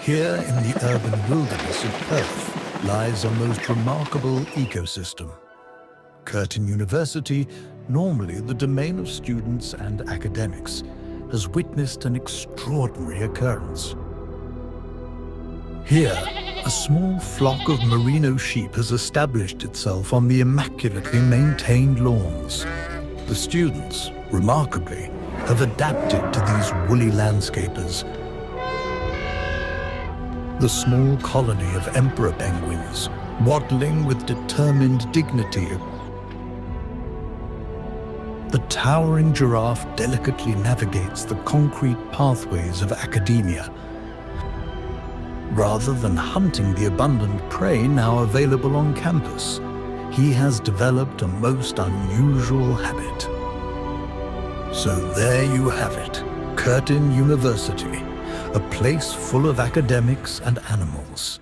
Here in the urban wilderness of Perth lies a most remarkable ecosystem. Curtin University, normally the domain of students and academics, has witnessed an extraordinary occurrence. Here, a small flock of merino sheep has established itself on the immaculately maintained lawns. The students, remarkably, have adapted to these woolly landscapers. The small colony of emperor penguins, waddling with determined dignity. The towering giraffe delicately navigates the concrete pathways of academia. Rather than hunting the abundant prey now available on campus, he has developed a most unusual habit. So there you have it, Curtin University, a place full of academics and animals.